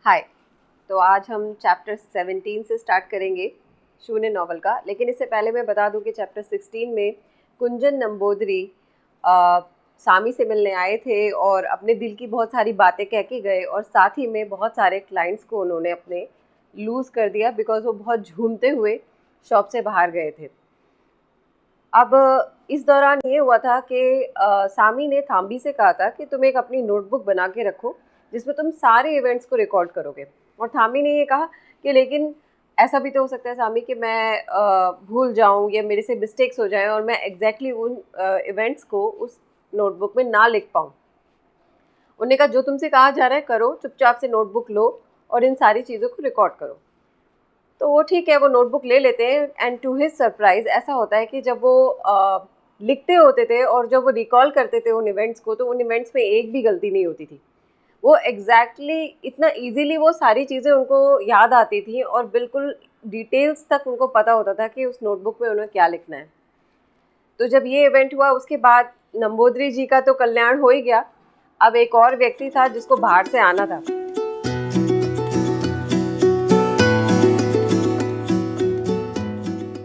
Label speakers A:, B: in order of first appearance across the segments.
A: हाय। तो आज हम चैप्टर 17 से स्टार्ट करेंगे शून्य नॉवल का। लेकिन इससे पहले मैं बता दूं कि चैप्टर 16 में कुंजन नंबूदरी सामी से मिलने आए थे और अपने दिल की बहुत सारी बातें कह के गए, और साथ ही में बहुत सारे क्लाइंट्स को उन्होंने अपने लूज़ कर दिया बिकॉज वो बहुत झूमते हुए शॉप से बाहर गए थे। अब इस दौरान ये हुआ था कि सामी ने थाम्बी से कहा था कि तुम एक अपनी नोटबुक बना के रखो जिसमें तुम सारे इवेंट्स को रिकॉर्ड करोगे। और थाम्बी ने ये कहा कि लेकिन ऐसा भी तो हो सकता है सामी कि मैं भूल जाऊं या मेरे से मिस्टेक्स हो जाएं और मैं एग्जैक्टली उन इवेंट्स को उस नोटबुक में ना लिख पाऊँ। उन्होंने कहा जो तुमसे कहा जा रहा है करो, चुपचाप से नोटबुक लो और इन सारी चीज़ों को रिकॉर्ड करो। तो वो ठीक है, वो नोटबुक ले लेते हैं एंड टू हिज सरप्राइज़ ऐसा होता है कि जब वो लिखते होते थे और जब वो रिकॉल करते थे उन इवेंट्स को, तो उन इवेंट्स में एक भी गलती नहीं होती थी। वो एग्जैक्टली इतना इजीली वो सारी चीज़ें उनको याद आती थी और बिल्कुल डिटेल्स तक उनको पता होता था कि उस नोटबुक में उन्हें क्या लिखना है। तो जब ये इवेंट हुआ उसके बाद नंबूदरी जी का तो कल्याण हो ही गया। अब एक और व्यक्ति था जिसको बाहर से आना था।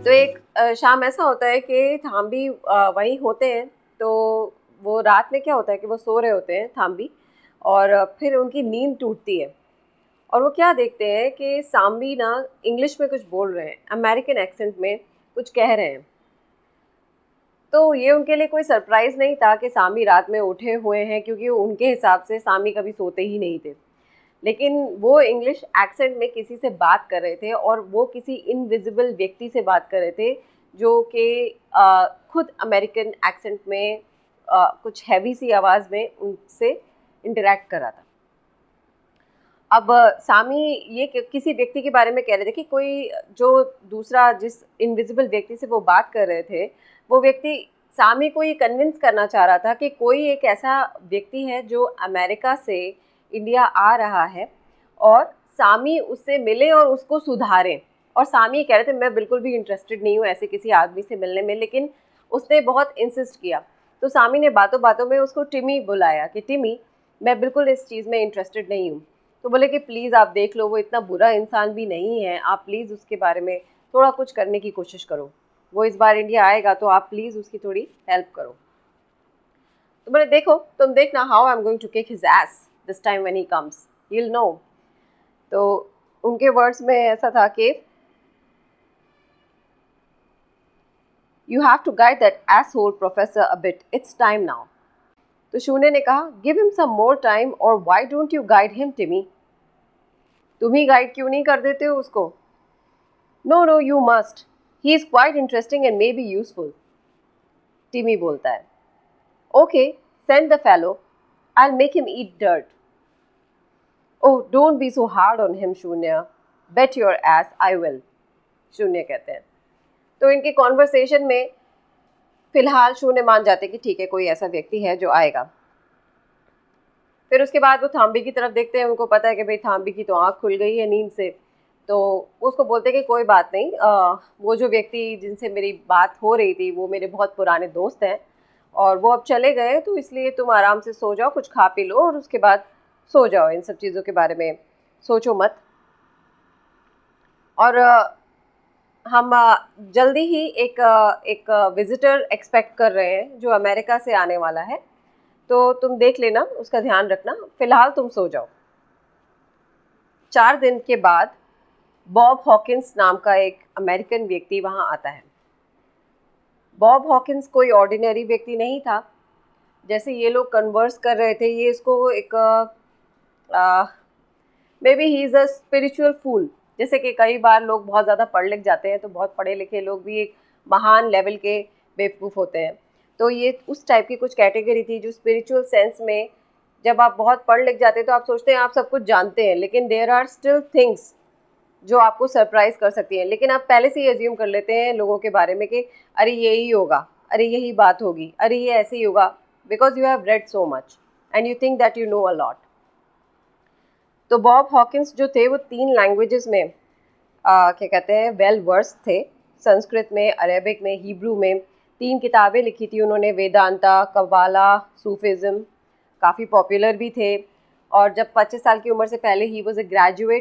A: तो एक शाम ऐसा होता है कि थाम्बी वहीं होते हैं। तो वो रात में क्या होता है कि वो सो रहे होते हैं थाम्बी, और फिर उनकी नींद टूटती है और वो क्या देखते हैं कि साम्बी ना इंग्लिश में कुछ बोल रहे हैं, अमेरिकन एक्सेंट में कुछ कह रहे हैं। तो ये उनके लिए कोई सरप्राइज़ नहीं था कि सामी रात में उठे हुए हैं, क्योंकि उनके हिसाब से सामी कभी सोते ही नहीं थे। लेकिन वो इंग्लिश एक्सेंट में किसी से बात कर रहे थे और वो किसी इनविजिबल व्यक्ति से बात कर रहे थे जो कि खुद अमेरिकन एक्सेंट में कुछ हैवी सी आवाज़ में उनसे इंटरेक्ट कर रहा था। अब सामी ये किसी व्यक्ति के बारे में कह रहे थे कि कोई जो दूसरा जिस इनविजिबल व्यक्ति से वो बात कर रहे थे, वो व्यक्ति सामी को ये कन्विंस करना चाह रहा था कि कोई एक ऐसा व्यक्ति है जो अमेरिका से इंडिया आ रहा है और सामी उससे मिले और उसको सुधारें। और सामी कह रहे थे मैं बिल्कुल भी इंटरेस्टेड नहीं हूँ ऐसे किसी आदमी से मिलने में, लेकिन उसने बहुत इंसिस्ट किया। तो सामी ने बातों बातों में उसको टिमी बुलाया कि टिमी, मैं बिल्कुल इस चीज़ में इंटरेस्टेड नहीं हूँ। तो बोले कि प्लीज़ आप देख लो, वो इतना बुरा इंसान भी नहीं है, आप प्लीज़ उसके बारे में थोड़ा कुछ करने की कोशिश करो। वो इस बार इंडिया आएगा तो आप प्लीज़ उसकी थोड़ी हेल्प करो। तो बोले देखो, तुम देखना how I am going to kick his ass this time when he comes, you will know. तो उनके वर्ड्स में ऐसा था कि you have to guide that asshole professor a bit, it's time now. तो शून्य ने कहा give him some more time, और why don't you guide him Timmy, तुम ही गाइड क्यों नहीं कर देते हो उसको। No no you must, he is quite interesting and may be useful, Timmy बोलता है। Okay send the fellow, I will make him eat dirt. Oh don't be so hard on him Shunya, bet your ass I will, Shunya कहते हैं। तो इनके conversation में फिलहाल शून्य मान जाते कि ठीक है कोई ऐसा व्यक्ति है जो आएगा। फिर उसके बाद वो थाम्बी की तरफ देखते हैं, उनको पता है कि भाई थाम्बी की तो आँख खुल गई है नींद से। तो उसको बोलते हैं कि कोई बात नहीं, वो जो व्यक्ति जिनसे मेरी बात हो रही थी वो मेरे बहुत पुराने दोस्त हैं और वो अब चले गए, तो इसलिए तुम आराम से सो जाओ, कुछ खा पी लो और उसके बाद सो जाओ, इन सब चीज़ों के बारे में सोचो मत। और हम जल्दी ही एक विज़िटर एक्सपेक्ट कर रहे हैं जो अमेरिका से आने वाला है, तो तुम देख लेना, उसका ध्यान रखना, फ़िलहाल तुम सो जाओ। 4 दिन के बाद बॉब हॉकिंस नाम का एक अमेरिकन व्यक्ति वहाँ आता है। बॉब हॉकिंस कोई ऑर्डिनरी व्यक्ति नहीं था। जैसे ये लोग कन्वर्स कर रहे थे, ये इसको एक maybe he is a spiritual fool. जैसे कि कई बार लोग बहुत ज़्यादा पढ़ लिख जाते हैं तो बहुत पढ़े लिखे लोग भी एक महान लेवल के बेवकूफ़ होते हैं। तो ये उस टाइप की कुछ कैटेगरी थी जो स्पिरिचुअल सेंस में, जब आप बहुत पढ़ लिख जाते हैं तो आप सोचते हैं आप सब कुछ जानते हैं, लेकिन देयर आर स्टिल थिंग्स जो आपको सरप्राइज़ कर सकती हैं। लेकिन आप पहले से ही अज्यूम कर लेते हैं लोगों के बारे में कि अरे यही होगा, अरे यही बात होगी, अरे ये ऐसे ही होगा, because you have read so much and you think that you know a lot. तो बॉब हॉकिंस जो थे वो 3 लैंग्वेजेस में क्या कहते हैं वेल वर्स थे। संस्कृत में, अरेबिक में, हिब्रू में 3 किताबें लिखी थी उन्होंने, वेदांता, कब्बाला, सूफिज़्म, काफ़ी पॉपुलर भी थे। और जब 25 साल की उम्र से पहले ही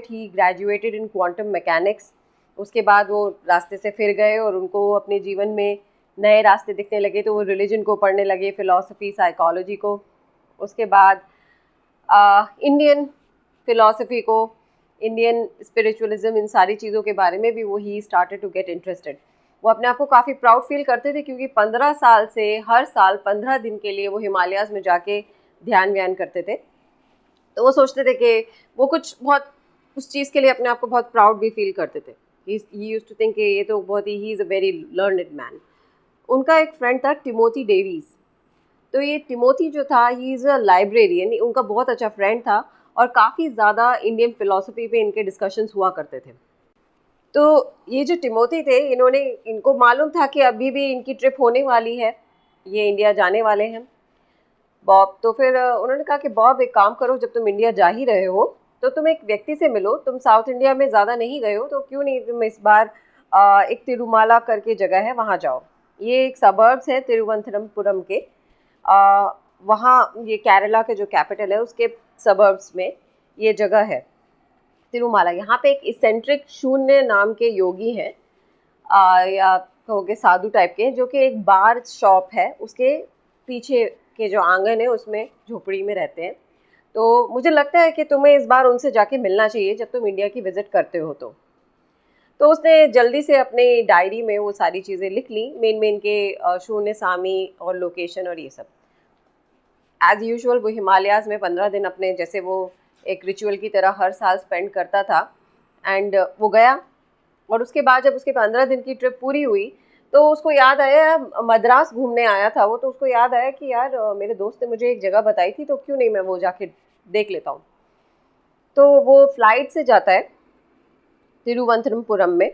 A: ही ग्रेजुएटेड इन क्वांटम मैकेनिक्स। उसके बाद वो रास्ते से फिर गए और उनको अपने जीवन में नए रास्ते दिखने लगे, तो वो रिलीजन को पढ़ने लगे, फ़िलासफ़ी, साइकोलॉजी को। उसके बाद इंडियन फ़िलासफ़ी को, इंडियन स्पिरिचुअलिज्म, इन सारी चीज़ों के बारे में भी वो ही स्टार्टेड टू गेट इंटरेस्टेड। वो अपने आप को काफ़ी प्राउड फील करते थे, क्योंकि 15 साल से हर साल 15 दिन के लिए वो हिमालयाज़ में जाके ध्यान व्यान करते थे। तो वो सोचते थे कि वो कुछ बहुत उस चीज़ के लिए अपने आप को बहुत प्राउड भी फील करते थे। ही यूज्ड टू थिंक कि ये तो बहुत ही is a very learned man. उनका एक फ्रेंड था टिमोथी डेवीज़। तो ये टिमोथी जो था, ही इज़ अ लाइब्रेरियन, उनका बहुत अच्छा फ्रेंड था और काफ़ी ज़्यादा इंडियन फ़िलासफ़ी पे इनके डिस्कशंस हुआ करते थे। तो ये जो टिमोथी थे, इनको मालूम था कि अभी भी इनकी ट्रिप होने वाली है, ये इंडिया जाने वाले हैं बॉब। तो फिर उन्होंने कहा कि बॉब, एक काम करो, जब तुम इंडिया जा ही रहे हो तो तुम एक व्यक्ति से मिलो। तुम साउथ इंडिया में ज़्यादा नहीं गए हो, तो क्यों नहीं तुम इस बार एक तिरुमाला करके जगह है, वहाँ जाओ। ये एक सबर्ब्स है तिरुवनंतपुरम के। वहाँ, ये केरला के जो कैपिटल है उसके सबर्ब्स में ये जगह है तिरुमाला। यहाँ पे एक इसेंट्रिक शून्य नाम के योगी हैं, या कहोगे साधु टाइप के, जो कि एक बार शॉप है, उसके पीछे के जो आंगन है उसमें झोपड़ी में रहते हैं। तो मुझे लगता है कि तुम्हें इस बार उनसे जाके मिलना चाहिए जब तुम इंडिया की विज़िट करते हो। तो उसने जल्दी से अपने डायरी में वो सारी चीज़ें लिख ली, मेन के शून्य सामी और लोकेशन और ये सब। एज़ यूजुअल वो हिमालयाज़ में 15 दिन अपने, जैसे वो एक रिचुअल की तरह हर साल स्पेंड करता था, एंड वो गया। और उसके बाद जब उसके 15 दिन की ट्रिप पूरी हुई तो उसको याद आया, मद्रास घूमने आया था वो, तो उसको याद आया कि यार मेरे दोस्त ने मुझे एक जगह बताई थी, तो क्यों नहीं मैं वो जाके देख लेता हूँ। तो वो फ्लाइट से जाता है तिरुवनंतपुरम में,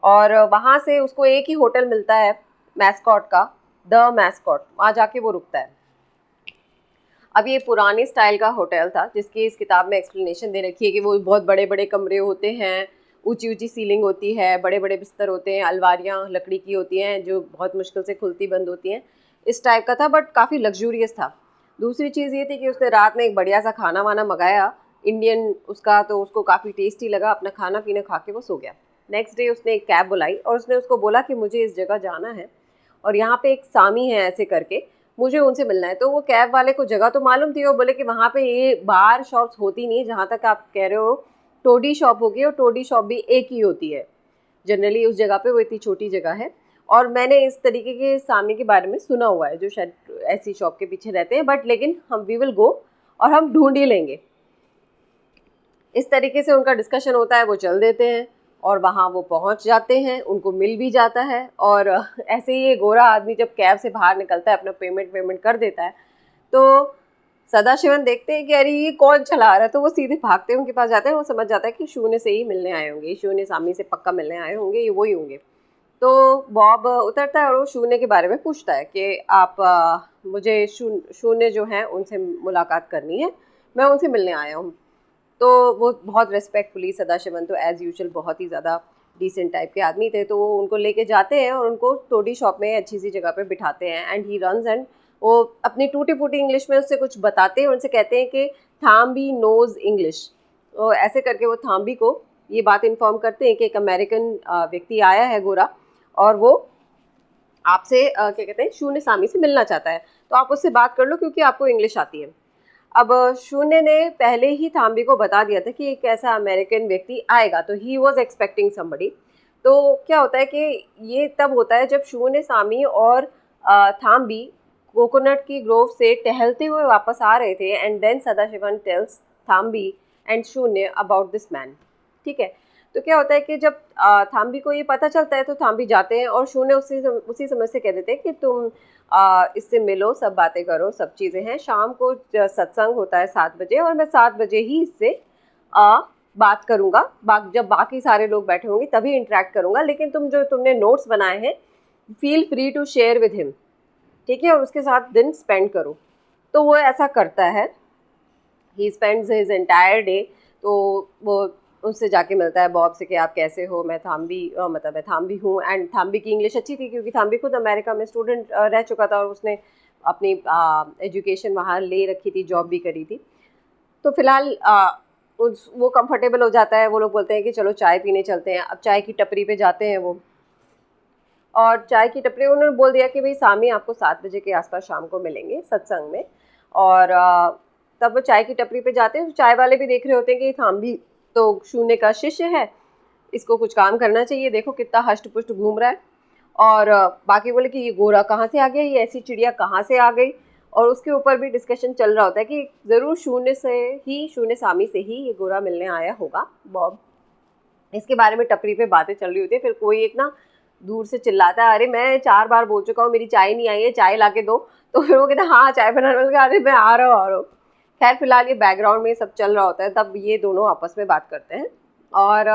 A: और वहाँ से उसको एक ही होटल मिलता है मैस्कॉट का, द मैस्कॉट, वहाँ जाके वो रुकता है। अब ये पुराने स्टाइल का होटल था, जिसकी इस किताब में एक्सप्लेनेशन दे रखी है कि वो बहुत बड़े बड़े कमरे होते हैं, ऊंची ऊंची सीलिंग होती है, बड़े बड़े बिस्तर होते हैं, अलमारियाँ लकड़ी की होती हैं जो बहुत मुश्किल से खुलती बंद होती हैं। इस टाइप का था, बट काफ़ी लग्जूरियस था। दूसरी चीज़ ये थी कि उसने रात में एक बढ़िया सा खाना वाना मंगाया इंडियन उसका, तो उसको काफ़ी टेस्टी लगा। अपना खाना पीना खा के वो सो गया। नेक्स्ट डे उसने एक कैब बुलाई और उसने उसको बोला कि मुझे इस जगह जाना है और यहाँ पे एक सामी है ऐसे करके, मुझे उनसे मिलना है। तो वो कैब वाले को जगह तो मालूम थी, वो बोले कि वहाँ पे ये बार शॉप्स होती नहीं, जहाँ तक आप कह रहे हो टोडी शॉप होगी, और टोडी शॉप भी एक ही होती है जनरली उस जगह पे, वो इतनी छोटी जगह है। और मैंने इस तरीके के सामी के बारे में सुना हुआ है जो शायद ऐसी शॉप के पीछे रहते हैं, बट लेकिन हम वी विल गो और हम ढूंढ ही लेंगे। इस तरीके से उनका डिस्कशन होता है, वो चल देते हैं और वहाँ वो पहुँच जाते हैं, उनको मिल भी जाता है। और ऐसे ही ये गोरा आदमी जब कैब से बाहर निकलता है, अपना पेमेंट कर देता है, तो सदाशिवन देखते हैं कि अरे ये कौन चला आ रहा है, तो वो सीधे भागते हैं उनके पास जाते हैं। वो समझ जाता है कि शून्य से ही मिलने आए होंगे, शून्य सामी से पक्का मिलने आए होंगे, ये वही होंगे। तो बॉब उतरता है और वो शून्य के बारे में पूछता है कि आप मुझे शून्य जो हैं उनसे मुलाकात करनी है, मैं उनसे मिलने आया हूँ। तो वो बहुत रिस्पेक्टफुली, सदाशिवन तो एज़ यूजुअल बहुत ही ज़्यादा डिसेंट टाइप के आदमी थे, तो वो उनको लेके जाते हैं और उनको टोडी शॉप में अच्छी सी जगह पे बिठाते हैं। एंड ही रन्स, एंड वो अपनी टूटी फूटी इंग्लिश में उससे कुछ बताते हैं, उनसे कहते हैं कि थाम्बी नोज़ इंग्लिश। तो ऐसे करके वो थाम्बी को ये बात इन्फॉर्म करते हैं कि एक अमेरिकन व्यक्ति आया है गोरा, और वो आपसे क्या कहते हैं शून्य सामी से मिलना चाहता है, तो आप उससे बात कर लो क्योंकि आपको इंग्लिश आती है। अब शून्य ने पहले ही थाम्बी को बता दिया था कि एक ऐसा अमेरिकन व्यक्ति आएगा, तो ही वॉज एक्सपेक्टिंग समबडी। तो क्या होता है कि ये तब होता है जब शून्य सामी और थाम्बी कोकोनट की ग्रोव से टहलते हुए वापस आ रहे थे, and then Sadasivan tells Thambi and Shunya about this man. ठीक है, तो क्या होता है कि जब थाम्बी को ये पता चलता है तो थाम्बी जाते हैं और शून्य उसी समय से कह देते हैं कि तुम इससे मिलो, सब बातें करो, सब चीज़ें हैं। शाम को सत्संग होता है 7 बजे, और मैं 7 बजे ही इससे बात करूँगा, जब बाकी सारे लोग बैठे होंगे तभी इंटरेक्ट करूँगा, लेकिन तुमने नोट्स बनाए हैं, feel free to share with him, ठीक है, और उसके साथ दिन स्पेंड करो। तो वो ऐसा करता है, he spends his entire day. तो वो उससे जाके मिलता है बॉब से कि आप कैसे हो, मैं थाम्बी हूँ। एंड थाम्बी की इंग्लिश अच्छी थी क्योंकि थाम्बी खुद अमेरिका में स्टूडेंट रह चुका था और उसने अपनी एजुकेशन वहाँ ले रखी थी, जॉब भी करी थी। तो फिलहाल वो कंफर्टेबल हो जाता है, वो लोग बोलते हैं कि चलो चाय पीने चलते हैं। अब चाय की टपरी पे जाते हैं वो, और चाय की टपरी उन्होंने बोल दिया कि भाई सामी आपको 7 बजे के आसपास शाम को मिलेंगे सत्संग में। और तब वो चाय की टपरी पे जाते हैं, तो चाय वाले भी देख रहे होते हैं कि थाम्बी तो शून्य का शिष्य है, इसको कुछ काम करना चाहिए, देखो कितना हष्ट पुष्ट घूम रहा है। और बाकी बोले कि ये गोरा कहाँ से आ गया, ये ऐसी चिड़िया कहाँ से आ गई। और उसके ऊपर भी डिस्कशन चल रहा होता है कि ज़रूर शून्य सामी से ही ये गोरा मिलने आया होगा बॉब। इसके बारे में टपरी पे बातें चल रही होती है। फिर कोई एक ना दूर से चिल्लाता है, अरे मैं 4 बार बोल चुका हूँ मेरी चाय नहीं आई है, चाय ला के दो। तो फिर वो कहते हैं हाँ चाय बनाने वाले, अरे मैं आ रहा हूँ। खैर फिलहाल ये बैकग्राउंड में सब चल रहा होता है, तब ये दोनों आपस में बात करते हैं। और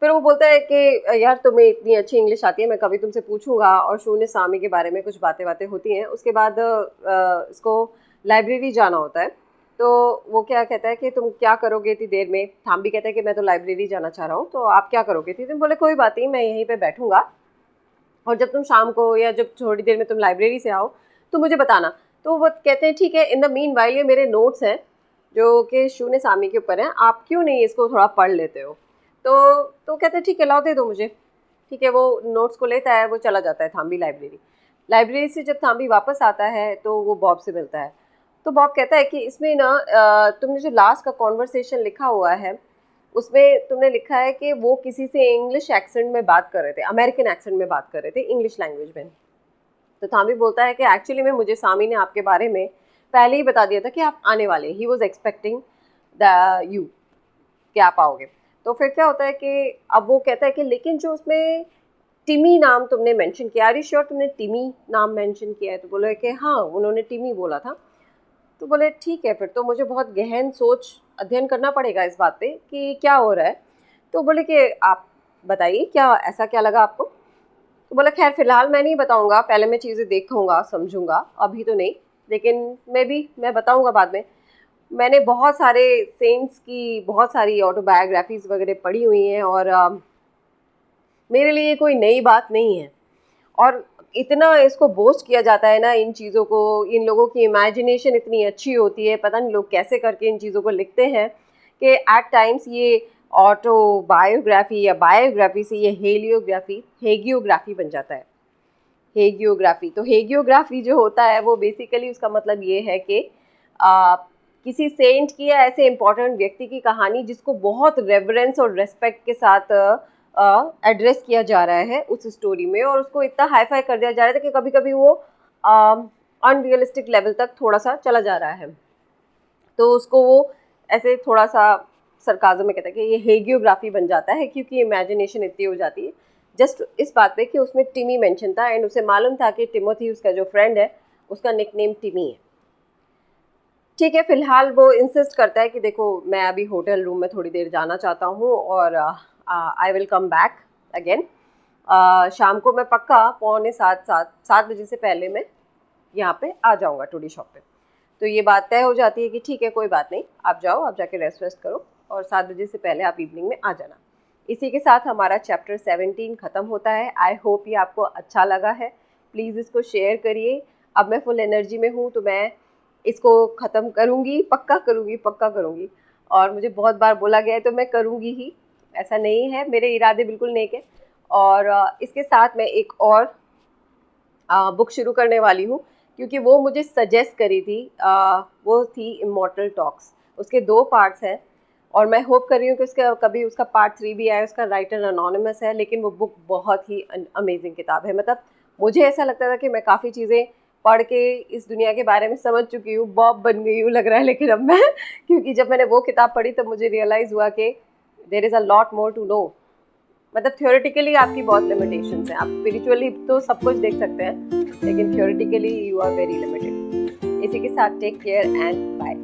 A: फिर वो बोलता है कि यार तुम्हें इतनी अच्छी इंग्लिश आती है, मैं कभी तुमसे पूछूंगा। और शून्य सामी के बारे में कुछ बातें होती हैं। उसके बाद इसको लाइब्रेरी जाना होता है। तो वो क्या कहता है कि तुम क्या करोगे इतनी देर में। थाम्बी कहता है कि मैं तो लाइब्रेरी जाना चाह रहा हूँ, तो आप क्या करोगे इतनी देर। बोले कोई बात नहीं, मैं यहीं पे बैठूंगा, और जब तुम शाम को या जब थोड़ी देर में तुम लाइब्रेरी से आओ तो मुझे बताना। तो वो कहते हैं ठीक है, इन द मीन वाइल ये मेरे नोट्स हैं जो कि शून्य सामी के ऊपर हैं, आप क्यों नहीं इसको थोड़ा पढ़ लेते हो। तो कहते हैं ठीक है लाओ दे दो मुझे। ठीक है, वो नोट्स को लेता है, वो चला जाता है थाम्बी लाइब्रेरी से। जब थाम्बी वापस आता है तो वो बॉब से मिलता है। तो बॉब कहता है कि इसमें ना तुमने जो लास्ट का कॉन्वर्सेशन लिखा हुआ है उसमें तुमने लिखा है कि वो किसी से इंग्लिश एक्सेंट में बात कर रहे थे, अमेरिकन एक्सेंट में बात कर रहे थे, इंग्लिश लैंग्वेज में। तो थाम्बी बोलता है कि एक्चुअली में मुझे सामी ने आपके बारे में पहले ही बता दिया था कि आप आने वाले, ही वॉज एक्सपेक्टिंग यू कि आप आओगे। तो फिर क्या होता है कि अब वो कहता है कि लेकिन जो उसमें टिमी नाम तुमने मेंशन किया, आर यू श्योर तुमने टिमी नाम मेंशन किया है। तो बोले कि हाँ उन्होंने टिमी बोला था। तो बोले ठीक है, फिर तो मुझे बहुत गहन सोच अध्ययन करना पड़ेगा इस बात पे कि क्या हो रहा है। तो बोले कि आप बताइए क्या ऐसा क्या लगा आपको। तो बोला खैर फिलहाल मैं नहीं बताऊंगा, पहले मैं चीज़ें देखूंगा समझूंगा, अभी तो नहीं, लेकिन मैं बताऊंगा बाद में। मैंने बहुत सारे सेंट्स की बहुत सारी ऑटोबायोग्राफीज वगैरह पढ़ी हुई हैं, और मेरे लिए कोई नई बात नहीं है। और इतना इसको बोस्ट किया जाता है ना इन चीज़ों को, इन लोगों की इमेजिनेशन इतनी अच्छी होती है, पता नहीं लोग कैसे करके इन चीज़ों को लिखते हैं कि एट टाइम्स ये ऑटोबायोग्राफी या बायोग्राफी से ये हेगियोग्राफी बन जाता है। हेगियोग्राफी, तो हेगियोग्राफी जो होता है वो बेसिकली उसका मतलब ये है कि किसी सेंट की या ऐसे इम्पोर्टेंट व्यक्ति की कहानी जिसको बहुत रेवरेंस और रेस्पेक्ट के साथ एड्रेस किया जा रहा है उस स्टोरी में, और उसको इतना हाई फाई कर दिया जा रहा था कि कभी कभी वो अनरियलिस्टिक लेवल तक थोड़ा सा चला जा रहा है। तो उसको वो ऐसे थोड़ा सा सरकाज़म में कहता है कि ये हेगियोग्राफी बन जाता है, क्योंकि इमेजिनेशन इतनी हो जाती है जस्ट इस बात पे कि उसमें टिमी मेंशन था, एंड उसे मालूम था कि टिमोथी उसका जो फ्रेंड है उसका निकनेम टिमी है। ठीक है, फिलहाल वो इंसिस्ट करता है कि देखो मैं अभी होटल रूम में थोड़ी देर जाना चाहता हूँ, और I will come back again. शाम को मैं पक्का 6:45 बजे से पहले मैं यहाँ पे आ जाऊँगा टूडी शॉप पे। तो ये बात तय हो जाती है कि ठीक है कोई बात नहीं, आप जाओ, आप जाके रेस्ट करो, और 7 बजे से पहले आप इवनिंग में आ जाना। इसी के साथ हमारा चैप्टर 17 ख़त्म होता है। आई होप ये आपको अच्छा लगा है। प्लीज़ इसको शेयर करिए। अब मैं फुल एनर्जी में हूँ, तो मैं इसको ख़त्म करूँगी, पक्का करूँगी। और मुझे बहुत बार बोला गया है तो मैं करूँगी ही, ऐसा नहीं है, मेरे इरादे बिल्कुल नेक है। और इसके साथ मैं एक और बुक शुरू करने वाली हूँ, क्योंकि वो मुझे सजेस्ट करी थी, वो थी इमॉर्टल टॉक्स। उसके 2 पार्ट्स हैं, और मैं होप कर रही हूँ कि कभी उसका पार्ट 3 भी आए। उसका राइटर अनोनिमस है, लेकिन वो बुक बहुत ही अमेजिंग किताब है। मतलब मुझे ऐसा लगता था कि मैं काफ़ी चीज़ें पढ़ के इस दुनिया के बारे में समझ चुकी हूँ, बॉब बन गई हूँ लग रहा है, लेकिन अब मैं क्योंकि जब मैंने वो किताब पढ़ी तब मुझे रियलाइज़ हुआ कि there is a lot more to know. मतलब थ्योरेटिकली आपकी बहुत लिमिटेशंस हैं, आप स्पिरिचुअली तो सब कुछ देख सकते हैं, लेकिन theoretically you are very limited. इसी के साथ टेक केयर एंड बाय।